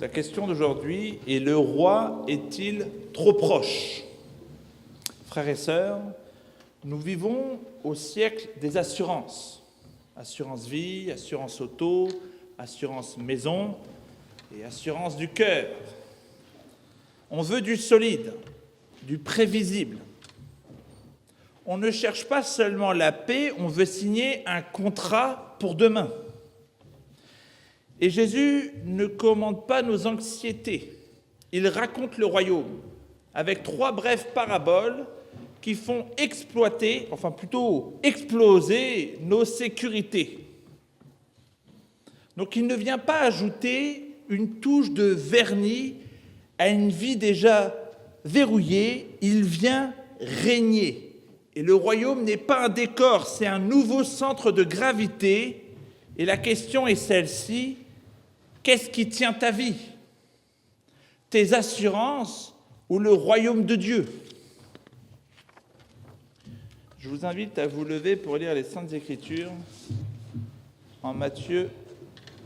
La question d'aujourd'hui est: le roi est-il trop proche? Frères et sœurs, nous vivons au siècle des assurances. Assurance vie, assurance auto, assurance maison et assurance du cœur. On veut du solide, du prévisible. On ne cherche pas seulement la paix, on veut signer un contrat pour demain. Et Jésus ne commande pas nos anxiétés. Il raconte le royaume avec 3 brèves paraboles qui font exploiter, enfin plutôt exploser nos sécurités. Donc il ne vient pas ajouter une touche de vernis à une vie déjà verrouillée, il vient régner. Et le royaume n'est pas un décor, c'est un nouveau centre de gravité. Et la question est celle-ci: qu'est-ce qui tient ta vie? Tes assurances ou le royaume de Dieu? Je vous invite à vous lever pour lire les Saintes Écritures en Matthieu,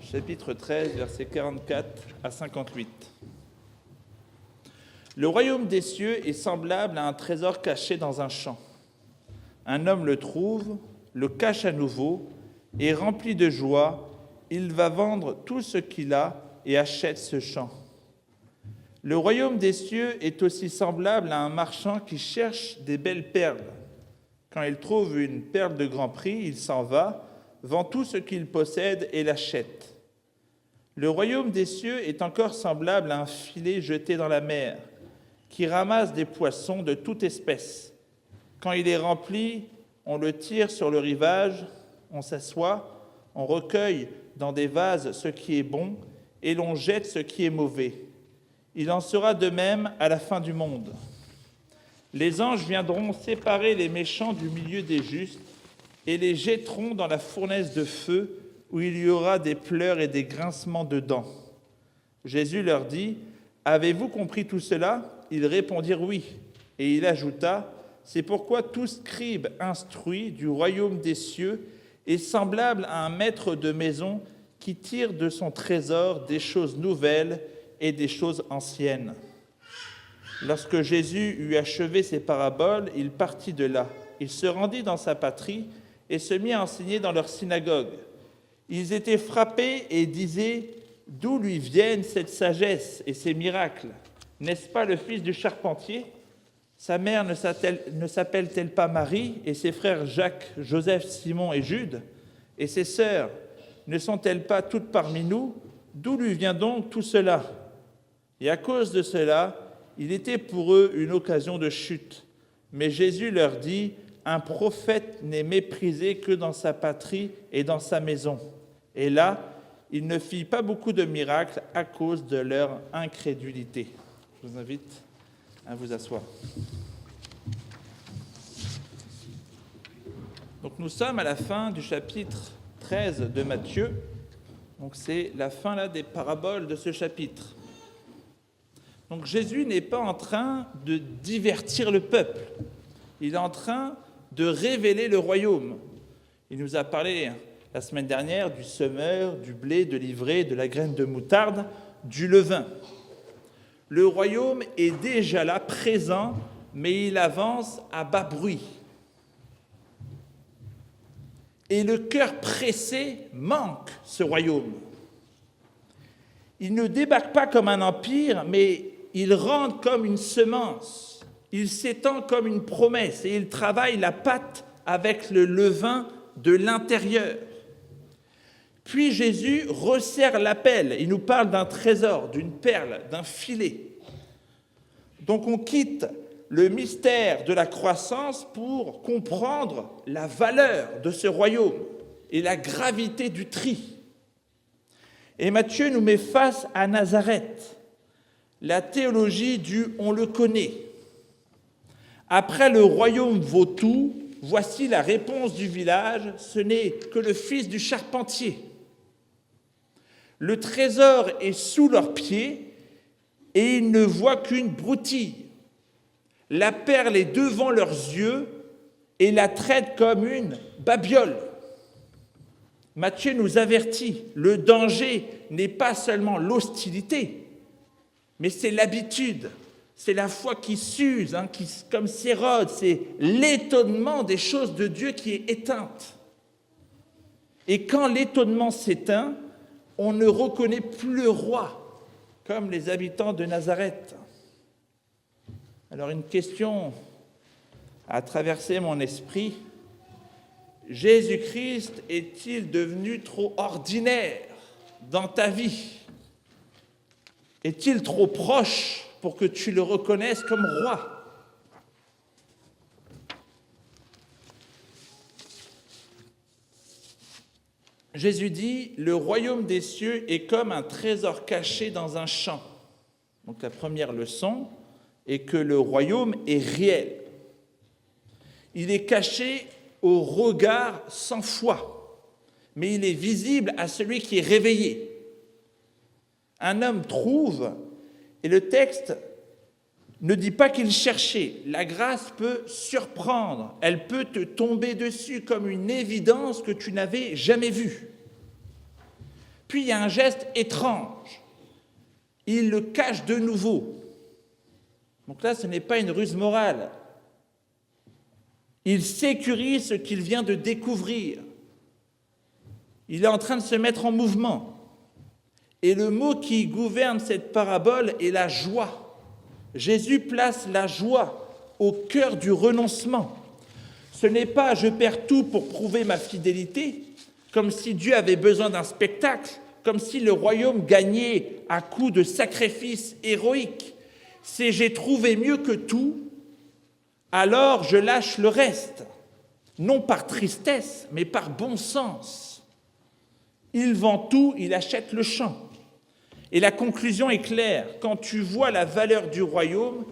chapitre 13, versets 44 à 58. Le royaume des cieux est semblable à un trésor caché dans un champ. Un homme le trouve, le cache à nouveau, et rempli de joie, il va vendre tout ce qu'il a et achète ce champ. Le royaume des cieux est aussi semblable à un marchand qui cherche des belles perles. Quand il trouve une perle de grand prix, il s'en va, vend tout ce qu'il possède et l'achète. Le royaume des cieux est encore semblable à un filet jeté dans la mer, qui ramasse des poissons de toute espèce. Quand il est rempli, on le tire sur le rivage, on s'assoit, on recueille dans des vases ce qui est bon et l'on jette ce qui est mauvais. Il en sera de même à la fin du monde. Les anges viendront séparer les méchants du milieu des justes et les jetteront dans la fournaise de feu où il y aura des pleurs et des grincements de dents. Jésus leur dit: « Avez-vous compris tout cela ?» Ils répondirent « Oui ». Et il ajouta: « C'est pourquoi tout scribe instruit du royaume des cieux est semblable à un maître de maison qui tire de son trésor des choses nouvelles et des choses anciennes. » Lorsque Jésus eut achevé ses paraboles, il partit de là. Il se rendit dans sa patrie et se mit à enseigner dans leur synagogue. Ils étaient frappés et disaient: « D'où lui viennent cette sagesse et ces miracles? N'est-ce pas le fils du charpentier? Sa mère ne s'appelle-t-elle pas Marie, et ses frères Jacques, Joseph, Simon et Jude? Et ses sœurs ne sont-elles pas toutes parmi nous? D'où lui vient donc tout cela? » Et à cause de cela, il était pour eux une occasion de chute. Mais Jésus leur dit: « Un prophète n'est méprisé que dans sa patrie et dans sa maison. » Et là, il ne fit pas beaucoup de miracles à cause de leur incrédulité. Je vous invite à vous asseoir. Donc nous sommes à la fin du chapitre 13 de Matthieu. Donc c'est la fin là, des paraboles de ce chapitre. Donc Jésus n'est pas en train de divertir le peuple. Il est en train de révéler le royaume. Il nous a parlé la semaine dernière du semeur, du blé, de l'ivraie, de la graine de moutarde, du levain. Le royaume est déjà là, présent, mais il avance à bas bruit. Et le cœur pressé manque ce royaume. Il ne débarque pas comme un empire, mais il rentre comme une semence. Il s'étend comme une promesse et il travaille la pâte avec le levain de l'intérieur. Puis Jésus resserre l'appel. Il nous parle d'un trésor, d'une perle, d'un filet. Donc on quitte le mystère de la croissance pour comprendre la valeur de ce royaume et la gravité du tri. Et Matthieu nous met face à Nazareth, la théologie du « on le connaît ». Après le royaume vaut tout, voici la réponse du village: ce n'est que le fils du charpentier. Le trésor est sous leurs pieds et ils ne voient qu'une broutille. La perle est devant leurs yeux et la traitent comme une babiole. Matthieu nous avertit, le danger n'est pas seulement l'hostilité, Mais c'est l'habitude, c'est la foi qui s'use, qui comme s'érode, c'est l'étonnement des choses de Dieu qui est éteinte. Et quand l'étonnement s'éteint, on ne reconnaît plus le roi, comme les habitants de Nazareth. Alors une question a traversé mon esprit. Jésus-Christ est-il devenu trop ordinaire dans ta vie? Est-il trop proche pour que tu le reconnaisses comme roi? Jésus dit, le royaume des cieux est comme un trésor caché dans un champ. Donc la première leçon est que le royaume est réel. Il est caché au regard sans foi, mais il est visible à celui qui est réveillé. Un homme trouve, et le texte ne dit pas qu'il cherchait. La grâce peut surprendre, elle peut te tomber dessus comme une évidence que tu n'avais jamais vue. Puis il y a un geste étrange, il le cache de nouveau. Donc là, ce n'est pas une ruse morale. Il sécurise ce qu'il vient de découvrir. Il est en train de se mettre en mouvement. Et le mot qui gouverne cette parabole est la joie. Jésus place la joie au cœur du renoncement. Ce n'est pas « je perds tout pour prouver ma fidélité », comme si Dieu avait besoin d'un spectacle, comme si le royaume gagnait à coups de sacrifices héroïques. C'est « j'ai trouvé mieux que tout, alors je lâche le reste », non par tristesse, mais par bon sens. Il vend tout, il achète le champ. Et la conclusion est claire, quand tu vois la valeur du royaume,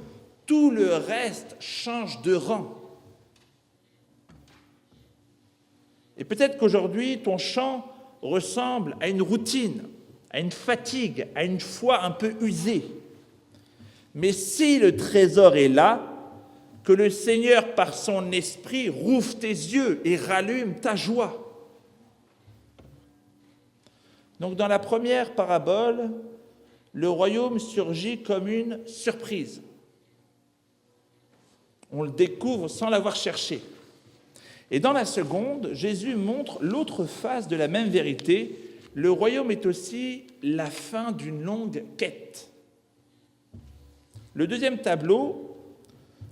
tout le reste change de rang. Et peut-être qu'aujourd'hui, ton champ ressemble à une routine, à une fatigue, à une foi un peu usée. Mais si le trésor est là, que le Seigneur, par son esprit, rouvre tes yeux et rallume ta joie. Donc, dans la première parabole, le royaume surgit comme une surprise. On le découvre sans l'avoir cherché. Et dans la seconde, Jésus montre l'autre face de la même vérité. Le royaume est aussi la fin d'une longue quête. Le deuxième tableau,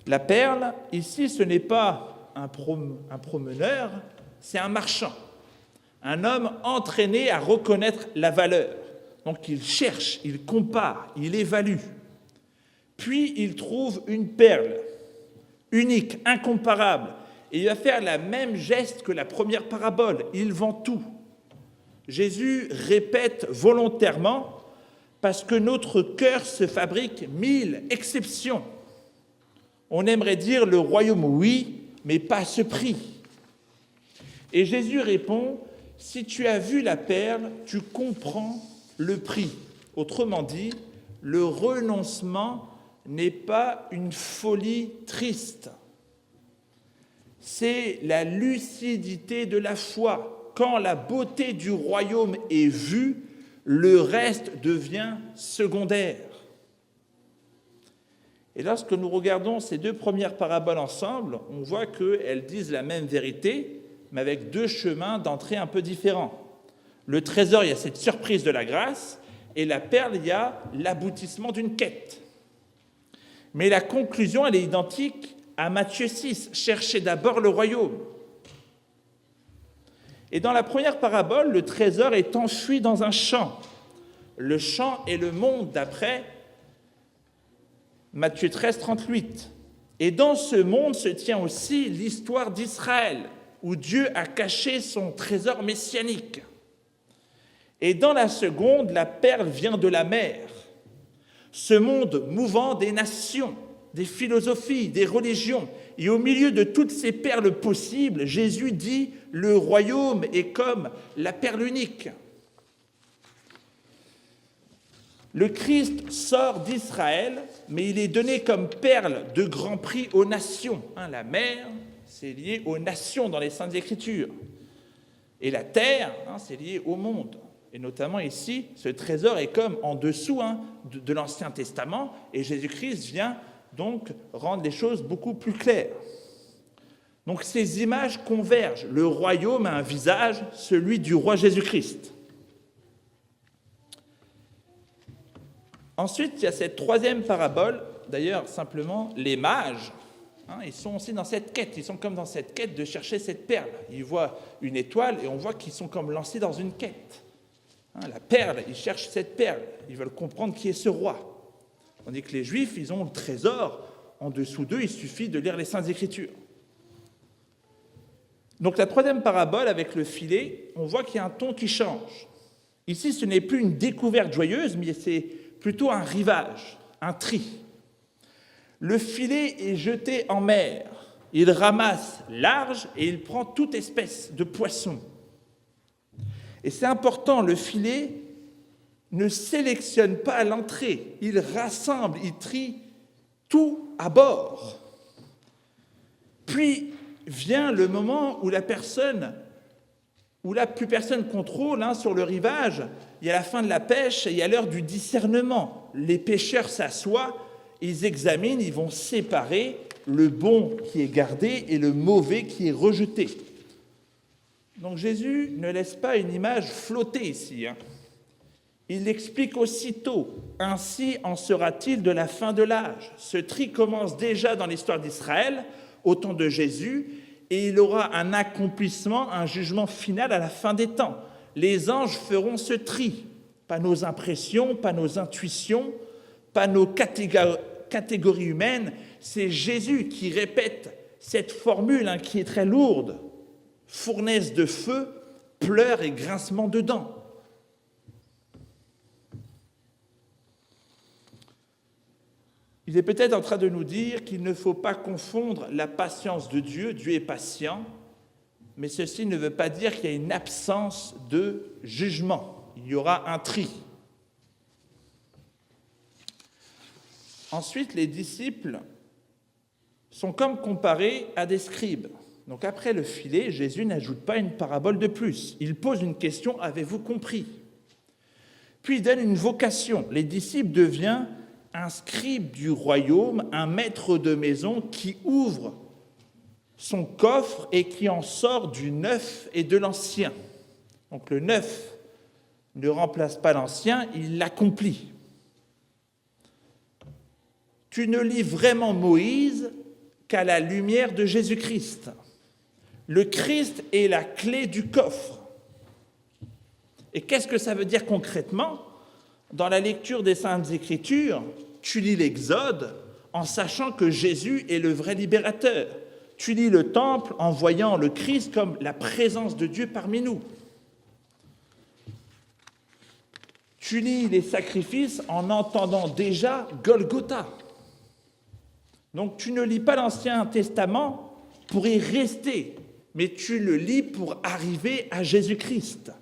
la perle, ici, ce n'est pas un promeneur, c'est un marchand. Un homme entraîné à reconnaître la valeur. Donc il cherche, il compare, il évalue. Puis il trouve une perle, unique, incomparable. Et il va faire le même geste que la première parabole. Il vend tout. Jésus répète volontairement parce que notre cœur se fabrique 1000 exceptions. On aimerait dire le royaume, oui, mais pas à ce prix. Et Jésus répond, si tu as vu la perle, tu comprends le prix. Autrement dit, le renoncement n'est pas une folie triste. C'est la lucidité de la foi. Quand la beauté du royaume est vue, le reste devient secondaire. Et lorsque nous regardons ces deux premières paraboles ensemble, on voit qu'elles disent la même vérité, mais avec deux chemins d'entrée un peu différents. Le trésor, il y a cette surprise de la grâce, et la perle, il y a l'aboutissement d'une quête. Mais la conclusion, elle est identique à Matthieu 6, « Cherchez d'abord le royaume ». Et dans la première parabole, le trésor est enfui dans un champ. Le champ est le monde, d'après Matthieu 13, 38. Et dans ce monde se tient aussi l'histoire d'Israël, où Dieu a caché son trésor messianique. Et dans la seconde, la perle vient de la mer. Ce monde mouvant des nations, des philosophies, des religions. Et au milieu de toutes ces perles possibles, Jésus dit « Le royaume est comme la perle unique ». Le Christ sort d'Israël, mais il est donné comme perle de grand prix aux nations. La mer, c'est lié aux nations dans les Saintes Écritures. Et la terre, c'est lié au monde. Et notamment ici, ce trésor est comme en dessous de l'Ancien Testament, et Jésus-Christ vient donc rendre les choses beaucoup plus claires. Donc ces images convergent. Le royaume a un visage, celui du roi Jésus-Christ. Ensuite, il y a cette troisième parabole. D'ailleurs, simplement, les mages, ils sont aussi dans cette quête. Ils sont comme dans cette quête de chercher cette perle. Ils voient une étoile et on voit qu'ils sont comme lancés dans une quête. La perle, ils cherchent cette perle. Ils veulent comprendre qui est ce roi. Tandis que les Juifs, ils ont le trésor. En dessous d'eux, il suffit de lire les Saintes Écritures. Donc la troisième parabole, avec le filet, on voit qu'il y a un ton qui change. Ici, ce n'est plus une découverte joyeuse, mais c'est plutôt un rivage, un tri. Le filet est jeté en mer. Il ramasse large et il prend toute espèce de poisson. Et c'est important, le filet ne sélectionne pas à l'entrée. Il rassemble, il trie tout à bord. Puis vient le moment où la personne, où là plus personne contrôle, sur le rivage, il y a la fin de la pêche et il y a l'heure du discernement. Les pêcheurs s'assoient, ils examinent, ils vont séparer le bon qui est gardé et le mauvais qui est rejeté. Donc Jésus ne laisse pas une image flotter ici. Il l'explique aussitôt. Ainsi en sera-t-il de la fin de l'âge. Ce tri commence déjà dans l'histoire d'Israël, au temps de Jésus, et il aura un accomplissement, un jugement final à la fin des temps. Les anges feront ce tri. Pas nos impressions, pas nos intuitions, pas nos catégories humaines. C'est Jésus qui répète cette formule qui est très lourde. Fournaise de feu, pleurs et grincements de dents. Il est peut-être en train de nous dire qu'il ne faut pas confondre la patience de Dieu, Dieu est patient, mais ceci ne veut pas dire qu'il y a une absence de jugement. Il y aura un tri. Ensuite, les disciples sont comme comparés à des scribes. Donc après le filet, Jésus n'ajoute pas une parabole de plus. Il pose une question, avez-vous compris? Puis il donne une vocation. Les disciples deviennent un scribe du royaume, un maître de maison qui ouvre son coffre et qui en sort du neuf et de l'ancien. Donc le neuf ne remplace pas l'ancien, il l'accomplit. Tu ne lis vraiment Moïse qu'à la lumière de Jésus-Christ. Le Christ est la clé du coffre. Et qu'est-ce que ça veut dire concrètement? Dans la lecture des Saintes Écritures, tu lis l'Exode en sachant que Jésus est le vrai libérateur. Tu lis le Temple en voyant le Christ comme la présence de Dieu parmi nous. Tu lis les sacrifices en entendant déjà Golgotha. Donc tu ne lis pas l'Ancien Testament pour y rester, mais tu le lis pour arriver à Jésus-Christ.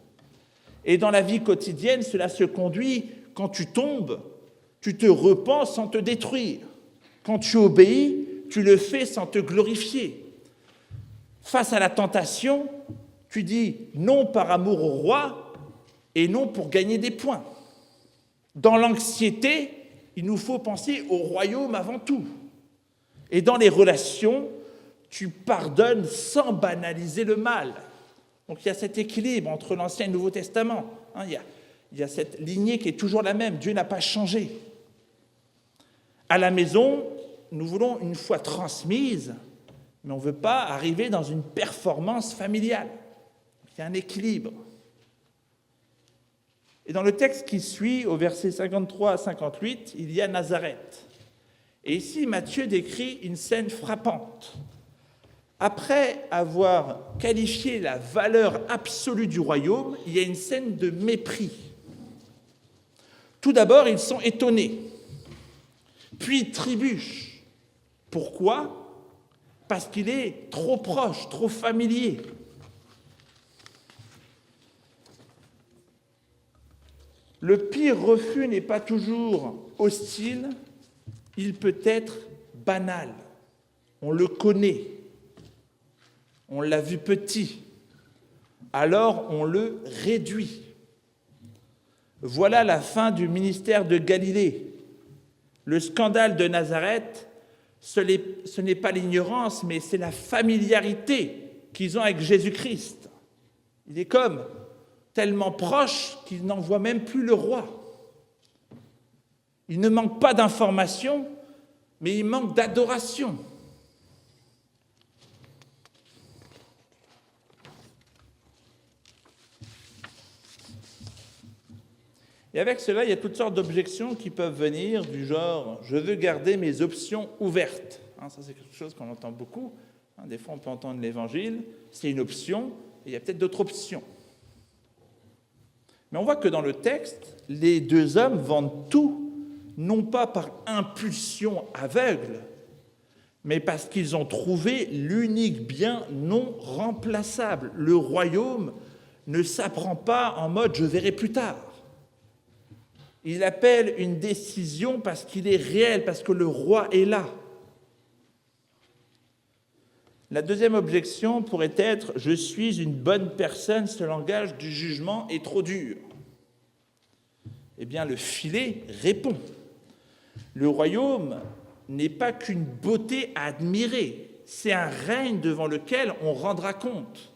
Et dans la vie quotidienne, cela se conduit quand tu tombes, tu te repens sans te détruire. Quand tu obéis, tu le fais sans te glorifier. Face à la tentation, tu dis non par amour au roi et non pour gagner des points. Dans l'anxiété, il nous faut penser au royaume avant tout. Et dans les relations, tu pardonnes sans banaliser le mal. Donc il y a cet équilibre entre l'Ancien et le Nouveau Testament. Il y a cette lignée qui est toujours la même. Dieu n'a pas changé. À la maison, nous voulons une foi transmise, mais on ne veut pas arriver dans une performance familiale. Il y a un équilibre. Et dans le texte qui suit, au verset 53 à 58, il y a Nazareth. Et ici, Matthieu décrit une scène frappante. Après avoir qualifié la valeur absolue du royaume, il y a une scène de mépris. Tout d'abord, ils sont étonnés, puis ils trébuchent. Pourquoi? Parce qu'il est trop proche, trop familier. Le pire refus n'est pas toujours hostile, il peut être banal. On le connaît, on l'a vu petit, alors on le réduit. Voilà la fin du ministère de Galilée. Le scandale de Nazareth, ce n'est pas l'ignorance, mais c'est la familiarité qu'ils ont avec Jésus-Christ. Il est comme tellement proche qu'ils n'en voient même plus le roi. Il ne manque pas d'informations, mais il manque d'adoration. Et avec cela, il y a toutes sortes d'objections qui peuvent venir du genre « je veux garder mes options ouvertes ». Ça, c'est quelque chose qu'on entend beaucoup. Des fois, on peut entendre l'Évangile, c'est une option, et il y a peut-être d'autres options. Mais on voit que dans le texte, les deux hommes vendent tout, non pas par impulsion aveugle, mais parce qu'ils ont trouvé l'unique bien non remplaçable. Le royaume ne s'apprend pas en mode « je verrai plus tard ». Il appelle une décision parce qu'il est réel, parce que le roi est là. La deuxième objection pourrait être « je suis une bonne personne, ce langage du jugement est trop dur ». Eh bien, le filet répond. Le royaume n'est pas qu'une beauté à admirer, c'est un règne devant lequel on rendra compte.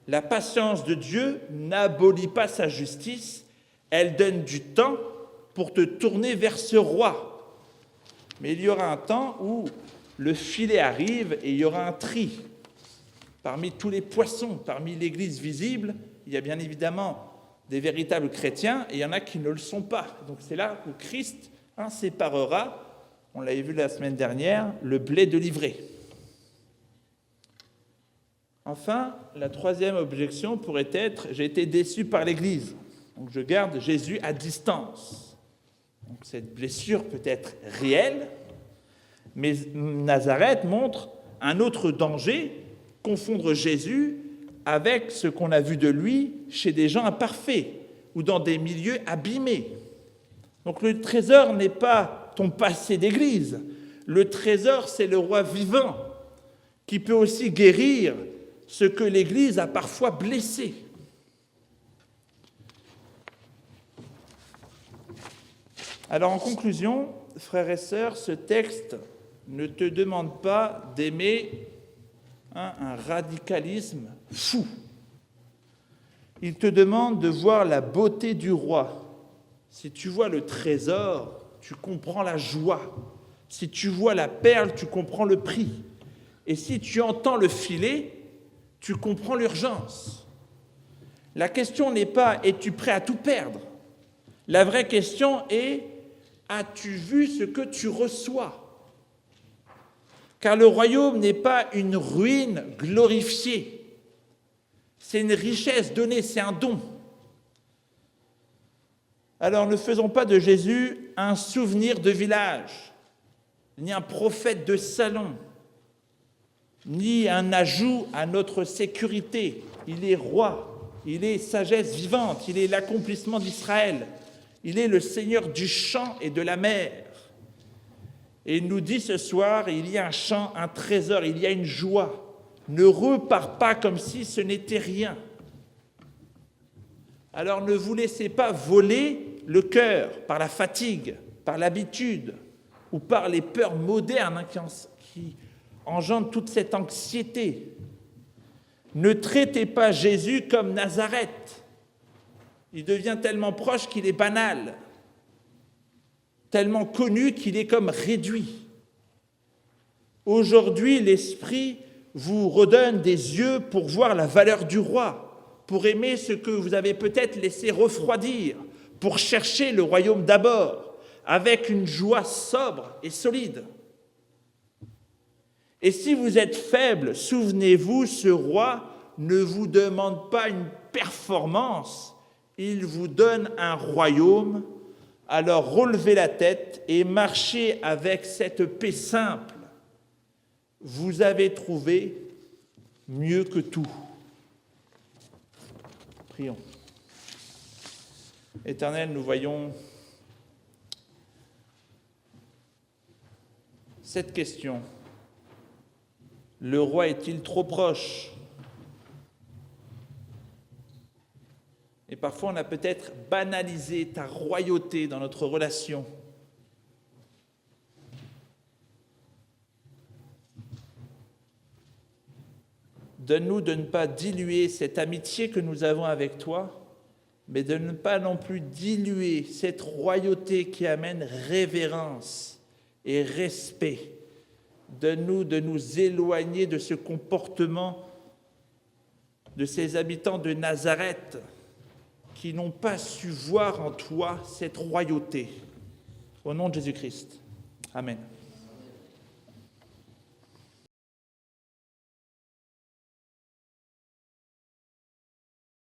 La patience de Dieu n'abolit pas sa justice, elle donne du temps pour te tourner vers ce roi. Mais il y aura un temps où le filet arrive et il y aura un tri. Parmi tous les poissons, parmi l'Église visible, il y a bien évidemment des véritables chrétiens et il y en a qui ne le sont pas. Donc c'est là où Christ séparera, on l'avait vu la semaine dernière, le blé de l'ivraie. Enfin, la troisième objection pourrait être « j'ai été déçu par l'Église ». Donc je garde Jésus à distance. Donc cette blessure peut être réelle, mais Nazareth montre un autre danger, confondre Jésus avec ce qu'on a vu de lui chez des gens imparfaits ou dans des milieux abîmés. Donc le trésor n'est pas ton passé d'église. Le trésor, c'est le roi vivant qui peut aussi guérir ce que l'Église a parfois blessé. Alors en conclusion, frères et sœurs, ce texte ne te demande pas d'aimer un radicalisme fou. Il te demande de voir la beauté du roi. Si tu vois le trésor, tu comprends la joie. Si tu vois la perle, tu comprends le prix. Et si tu entends le filet, tu comprends l'urgence. La question n'est pas « es-tu prêt à tout perdre ?» La vraie question est « as-tu vu ce que tu reçois ?» Car le royaume n'est pas une ruine glorifiée. C'est une richesse donnée, c'est un don. Alors ne faisons pas de Jésus un souvenir de village, ni un prophète de salon, ni un ajout à notre sécurité. Il est roi, il est sagesse vivante, il est l'accomplissement d'Israël, il est le Seigneur du champ et de la mer. Et il nous dit ce soir, il y a un champ, un trésor, il y a une joie. Ne repars pas comme si ce n'était rien. Alors ne vous laissez pas voler le cœur par la fatigue, par l'habitude ou par les peurs modernes qui engendrent toute cette anxiété. Ne traitez pas Jésus comme Nazareth. Il devient tellement proche qu'il est banal, tellement connu qu'il est comme réduit. Aujourd'hui, l'Esprit vous redonne des yeux pour voir la valeur du roi, pour aimer ce que vous avez peut-être laissé refroidir, pour chercher le royaume d'abord, avec une joie sobre et solide. Et si vous êtes faible, souvenez-vous, ce roi ne vous demande pas une performance, il vous donne un royaume. Alors relevez la tête et marchez avec cette paix simple. Vous avez trouvé mieux que tout. Prions. Éternel, nous voyons cette question. Le roi est-il trop proche ? Et parfois, on a peut-être banalisé ta royauté dans notre relation. Donne-nous de ne pas diluer cette amitié que nous avons avec toi, mais de ne pas non plus diluer cette royauté qui amène révérence et respect. Donne-nous de nous éloigner de ce comportement de ces habitants de Nazareth qui n'ont pas su voir en toi cette royauté. Au nom de Jésus-Christ. Amen.